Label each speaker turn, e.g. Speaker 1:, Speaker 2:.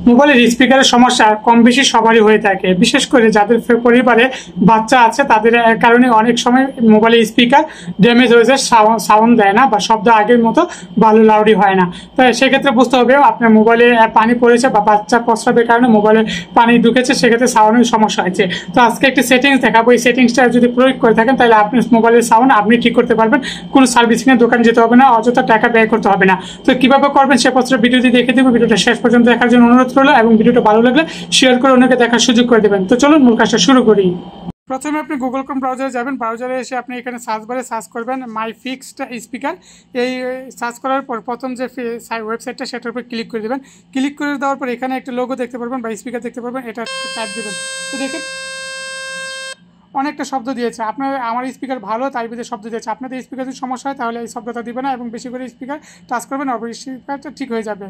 Speaker 1: মোবাইলের স্পিকারের সমস্যা কম বেশি সবারই হয়ে থাকে, বিশেষ করে যাদের পরিবারে বাচ্চা আছে তাদের কারণে অনেক সময় মোবাইলের স্পিকার ড্যামেজ হয়ে যায়, সাউন্ড দেয় না বা শব্দ আগের মতো ভালো লাউডি হয় না। তো সেক্ষেত্রে বুঝতে হবে আপনার মোবাইলে পানি পড়েছে বা বাচ্চা প্রস্রাবের কারণে মোবাইলে পানি ঢুকেছে, সেক্ষেত্রে সাউন্ডের সমস্যা হয়েছে। তো আজকে একটি সেটিংস দেখাবো, এই সেটিংসটা যদি প্রয়োগ করে থাকেন তাহলে আপনি মোবাইলের সাউন্ড আপনি ঠিক করতে পারবেন, কোনো সার্ভিসিংয়ের দোকানে যেতে হবে না, অযথা টাকা ব্যয় করতে হবে না। তো কিভাবে করবেন সে পত্র ভিডিওটি দেখে দেবো, ভিডিওটা শেষ পর্যন্ত দেখার জন্য অনুরোধ রইল এবং ভিডিওটা ভালো লাগলে শেয়ার করে অন্যকে দেখার সুযোগ করে দেবেন। তো চলুন মূল কাজটা শুরু করি। প্রথমে আপনি গুগল ক্রোম ব্রাউজারে যাবেন, ব্রাউজারে এসে আপনি এখানে সার্চ বারে সার্চ করবেন মাই ফিক্সড স্পিকার। এই সার্চ করার পর প্রথম যে ওয়েবসাইটটা সেটার উপর ক্লিক করে দেবেন। ক্লিক করে দেওয়ার পর এখানে একটা লোগো দেখতে পারবেন বা স্পিকার দেখতে পারবেন, এটা টাইপ দেবেন। তো দেখেন অনেকটা শব্দ দিয়েছে, আমার স্পিকার ভালো তাই বিধে শব্দ দিয়েছে। আপনাদের স্পিকার যদি সমস্যা হয় তাহলে এই শব্দটা দিবে না এবং বেশি করে স্পিকার টাচ করবেন, স্পিকারটা ঠিক হয়ে যাবে।